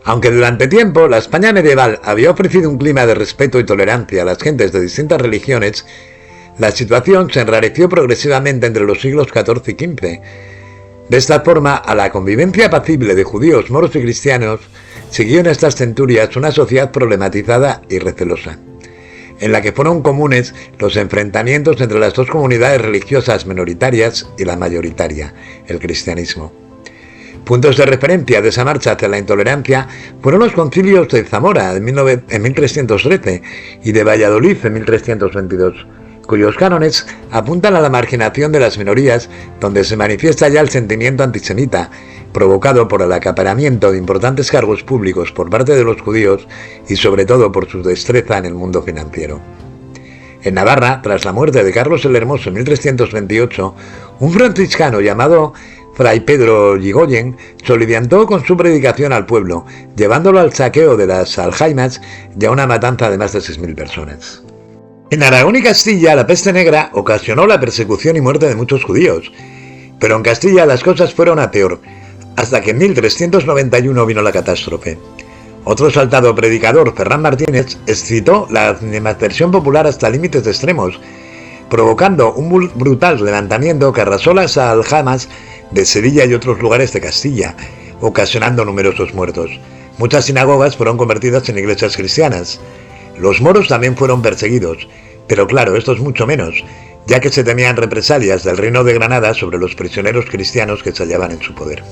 Aunque durante tiempo la España medieval había ofrecido un clima de respeto y tolerancia a las gentes de distintas religiones, la situación se enrareció progresivamente entre los siglos XIV y XV. De esta forma, a la convivencia apacible de judíos, moros y cristianos, siguió en estas centurias una sociedad problematizada y recelosa, en la que fueron comunes los enfrentamientos entre las dos comunidades religiosas minoritarias y la mayoritaria, el cristianismo. Puntos de referencia de esa marcha hacia la intolerancia fueron los concilios de Zamora en 1313 y de Valladolid en 1322, cuyos cánones apuntan a la marginación de las minorías, donde se manifiesta ya el sentimiento antisemita, provocado por el acaparamiento de importantes cargos públicos por parte de los judíos y sobre todo por su destreza en el mundo financiero. En Navarra, tras la muerte de Carlos el Hermoso en 1328, un franciscano llamado Fray Pedro Yrigoyen soliviantó con su predicación al pueblo, llevándolo al saqueo de las aljaimas y a una matanza de más de 6.000 personas. En Aragón y Castilla, la peste negra ocasionó la persecución y muerte de muchos judíos, pero en Castilla las cosas fueron a peor, hasta que en 1391 vino la catástrofe. Otro exaltado predicador, Ferran Martínez, excitó la animadversión popular hasta límites extremos, provocando un brutal levantamiento que arrasó las aljamas de Sevilla y otros lugares de Castilla, ocasionando numerosos muertos. Muchas sinagogas fueron convertidas en iglesias cristianas. Los moros también fueron perseguidos, pero claro, esto es mucho menos, ya que se temían represalias del Reino de Granada sobre los prisioneros cristianos que se hallaban en su poder.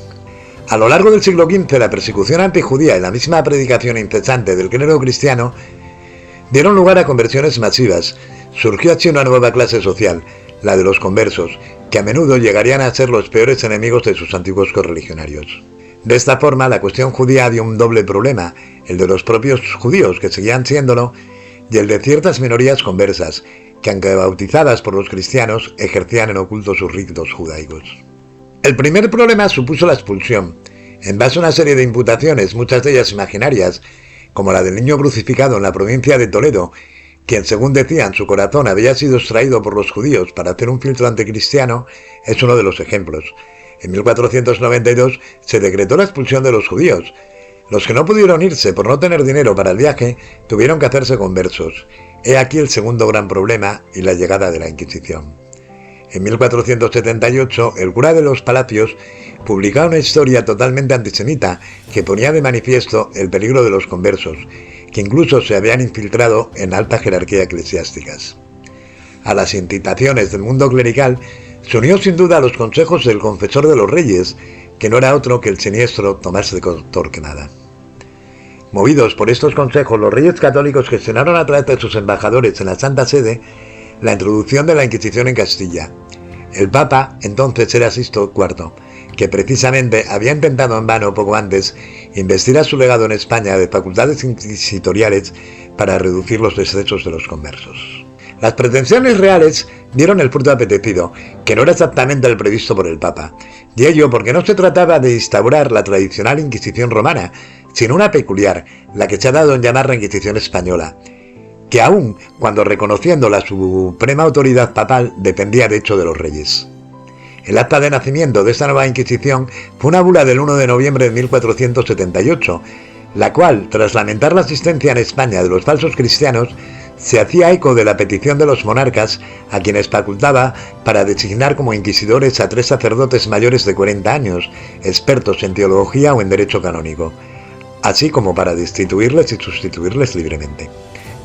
A lo largo del siglo XV, la persecución antijudía y la misma predicación incesante del clero cristiano dieron lugar a conversiones masivas. Surgió así una nueva clase social, la de los conversos, que a menudo llegarían a ser los peores enemigos de sus antiguos correligionarios. De esta forma, la cuestión judía dio un doble problema, el de los propios judíos, que seguían siéndolo, y el de ciertas minorías conversas, que aunque bautizadas por los cristianos, ejercían en oculto sus ritos judaicos. El primer problema supuso la expulsión, en base a una serie de imputaciones, muchas de ellas imaginarias, como la del niño crucificado en la provincia de Toledo, quien según decían su corazón había sido extraído por los judíos para hacer un filtro anticristiano, es uno de los ejemplos. En 1492 se decretó la expulsión de los judíos. Los que no pudieron irse por no tener dinero para el viaje tuvieron que hacerse conversos. He aquí el segundo gran problema y la llegada de la Inquisición. En 1478, el cura de los Palacios publicaba una historia totalmente antisemita que ponía de manifiesto el peligro de los conversos, que incluso se habían infiltrado en alta jerarquía eclesiásticas. A las incitaciones del mundo clerical se unió sin duda a los consejos del confesor de los reyes, que no era otro que el siniestro Tomás de Torquemada. Movidos por estos consejos, los reyes católicos gestionaron a través de sus embajadores en la Santa Sede la introducción de la Inquisición en Castilla. El Papa entonces era Sixto IV, que precisamente había intentado en vano poco antes investir a su legado en España de facultades inquisitoriales para reducir los excesos de los conversos. Las pretensiones reales dieron el fruto apetecido, que no era exactamente el previsto por el Papa, y ello porque no se trataba de instaurar la tradicional Inquisición romana, sino una peculiar, la que se ha dado en llamar la Inquisición española, que aun cuando reconociendo la suprema autoridad papal dependía de hecho de los reyes. El acta de nacimiento de esta nueva Inquisición fue una bula del 1 de noviembre de 1478, la cual, tras lamentar la asistencia en España de los falsos cristianos, se hacía eco de la petición de los monarcas, a quienes facultaba para designar como inquisidores a 3 sacerdotes mayores de 40 años, expertos en teología o en derecho canónico, así como para destituirles y sustituirles libremente.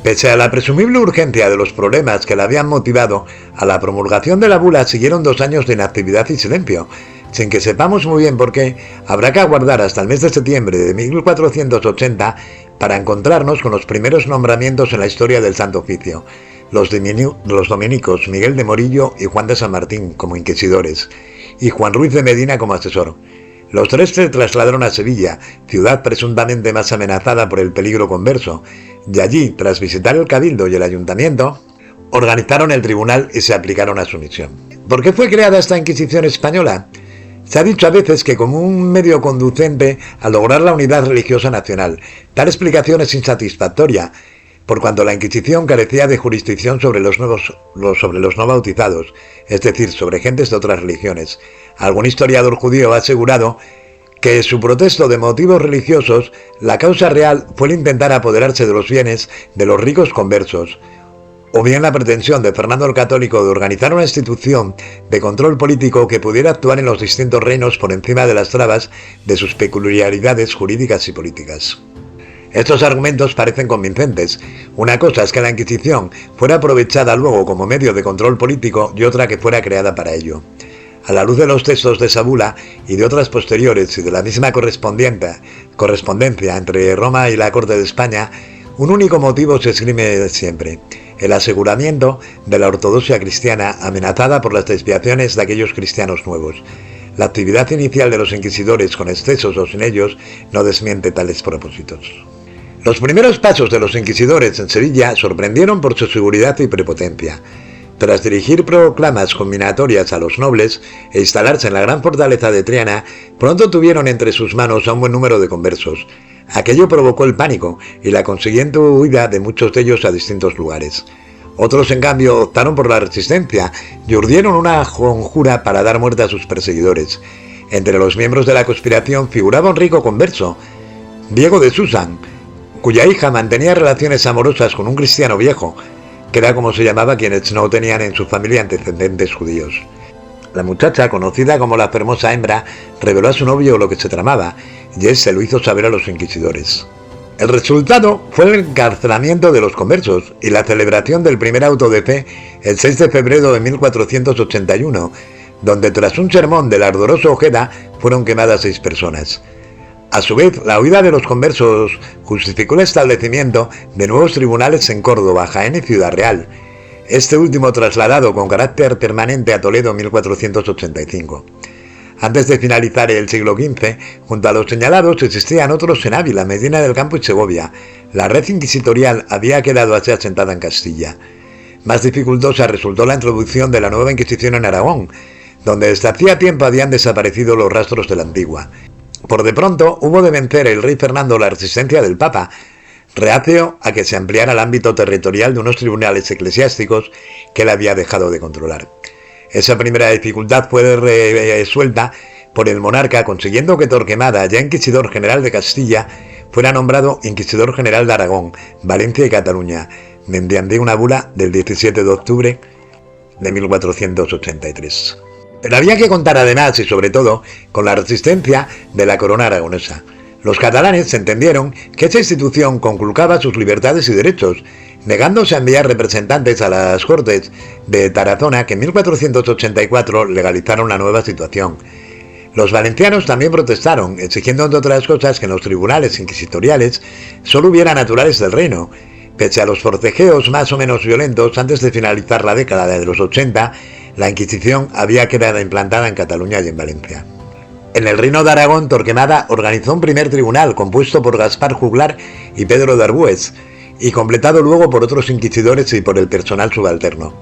Pese a la presumible urgencia de los problemas que la habían motivado, a la promulgación de la bula siguieron 2 años de inactividad y silencio. Sin que sepamos muy bien por qué, habrá que aguardar hasta el mes de septiembre de 1480 para encontrarnos con los primeros nombramientos en la historia del Santo Oficio, los dominicos Miguel de Morillo y Juan de San Martín como inquisidores, y Juan Ruiz de Medina como asesor. Los 3 se trasladaron a Sevilla, ciudad presuntamente más amenazada por el peligro converso, y allí, tras visitar el Cabildo y el Ayuntamiento, organizaron el tribunal y se aplicaron a su misión. ¿Por qué fue creada esta Inquisición española? Se ha dicho a veces que como un medio conducente a lograr la unidad religiosa nacional. Tal explicación es insatisfactoria, por cuanto la Inquisición carecía de jurisdicción sobre los no bautizados, es decir, sobre gentes de otras religiones. Algún historiador judío ha asegurado que su protesto de motivos religiosos, la causa real fue el intentar apoderarse de los bienes de los ricos conversos, o bien la pretensión de Fernando el Católico de organizar una institución de control político que pudiera actuar en los distintos reinos por encima de las trabas de sus peculiaridades jurídicas y políticas. Estos argumentos parecen convincentes. Una cosa es que la Inquisición fuera aprovechada luego como medio de control político y otra que fuera creada para ello. A la luz de los textos de esa bula y de otras posteriores y de la misma correspondencia entre Roma y la Corte de España, un único motivo se esgrime siempre: el aseguramiento de la ortodoxia cristiana amenazada por las desviaciones de aquellos cristianos nuevos. La actividad inicial de los inquisidores, con excesos o sin ellos, no desmiente tales propósitos. Los primeros pasos de los inquisidores en Sevilla sorprendieron por su seguridad y prepotencia. Tras dirigir proclamas combinatorias a los nobles e instalarse en la gran fortaleza de Triana, pronto tuvieron entre sus manos a un buen número de conversos. Aquello provocó el pánico y la consiguiente huida de muchos de ellos a distintos lugares. Otros, en cambio, optaron por la resistencia y urdieron una conjura para dar muerte a sus perseguidores. Entre los miembros de la conspiración figuraba un rico converso, Diego de Susan, cuya hija mantenía relaciones amorosas con un cristiano viejo, que era como se llamaba quienes no tenían en su familia antecedentes judíos. La muchacha, conocida como la hermosa hembra, reveló a su novio lo que se tramaba, y él se lo hizo saber a los inquisidores. El resultado fue el encarcelamiento de los conversos y la celebración del primer auto de fe el 6 de febrero de 1481, donde tras un sermón del ardoroso Ojeda fueron quemadas 6 personas. A su vez, la huida de los conversos justificó el establecimiento de nuevos tribunales en Córdoba, Jaén y Ciudad Real, este último trasladado con carácter permanente a Toledo en 1485. Antes de finalizar el siglo XV, junto a los señalados existían otros en Ávila, Medina del Campo y Segovia. La red inquisitorial había quedado así asentada en Castilla. Más dificultosa resultó la introducción de la nueva Inquisición en Aragón, donde desde hacía tiempo habían desaparecido los rastros de la antigua. Por de pronto hubo de vencer el rey Fernando la resistencia del Papa, reacio a que se ampliara el ámbito territorial de unos tribunales eclesiásticos que él había dejado de controlar. Esa primera dificultad fue resuelta por el monarca, consiguiendo que Torquemada, ya inquisidor general de Castilla, fuera nombrado inquisidor general de Aragón, Valencia y Cataluña, mediante una bula del 17 de octubre de 1483. Pero había que contar además y sobre todo con la resistencia de la corona aragonesa. Los catalanes entendieron que esa institución conculcaba sus libertades y derechos, negándose a enviar representantes a las Cortes de Tarazona, que en 1484 legalizaron la nueva situación. Los valencianos también protestaron, exigiendo entre otras cosas que en los tribunales inquisitoriales solo hubiera naturales del reino. Pese a los forcejeos más o menos violentos, antes de finalizar la década de los 80, la Inquisición había quedado implantada en Cataluña y en Valencia. En el Reino de Aragón, Torquemada organizó un primer tribunal compuesto por Gaspar Juglar y Pedro de Arbues, y completado luego por otros inquisidores y por el personal subalterno.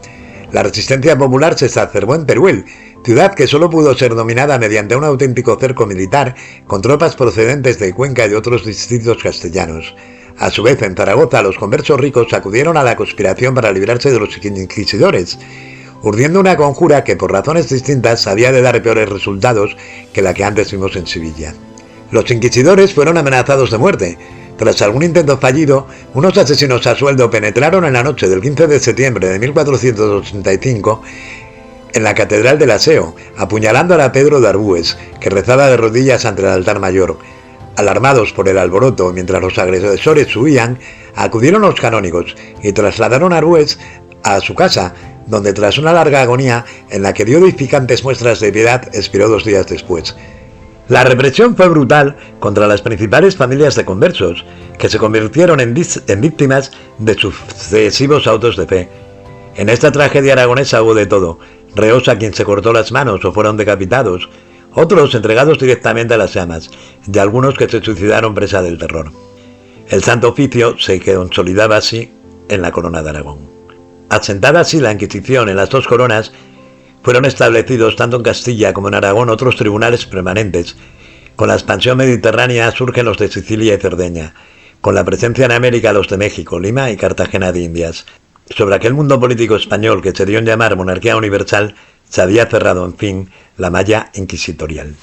La resistencia popular se exacerbó en Teruel, ciudad que solo pudo ser dominada mediante un auténtico cerco militar con tropas procedentes de Cuenca y de otros distritos castellanos. A su vez, en Zaragoza, los conversos ricos acudieron a la conspiración para librarse de los inquisidores, urdiendo una conjura que por razones distintas había de dar peores resultados que la que antes vimos en Sevilla. Los inquisidores fueron amenazados de muerte. Tras algún intento fallido, unos asesinos a sueldo penetraron en la noche del 15 de septiembre de 1485 en la Catedral del Aseo, apuñalando a Pedro de Arbues, que rezaba de rodillas ante el altar mayor. Alarmados por el alboroto, mientras los agresores huían, acudieron los canónigos y trasladaron a Arbues a su casa, donde tras una larga agonía, en la que dio edificantes muestras de piedad, expiró 2 días después. La represión fue brutal contra las principales familias de conversos, que se convirtieron en víctimas de sucesivos autos de fe. En esta tragedia aragonesa hubo de todo: reos a quien se cortó las manos o fueron decapitados, otros entregados directamente a las llamas, y algunos que se suicidaron presa del terror. El Santo Oficio se consolidaba así en la corona de Aragón. Asentada así la Inquisición en las 2 coronas, fueron establecidos tanto en Castilla como en Aragón otros tribunales permanentes. Con la expansión mediterránea surgen los de Sicilia y Cerdeña, con la presencia en América los de México, Lima y Cartagena de Indias. Sobre aquel mundo político español que se dio en llamar monarquía universal, se había cerrado, en fin, la malla inquisitorial.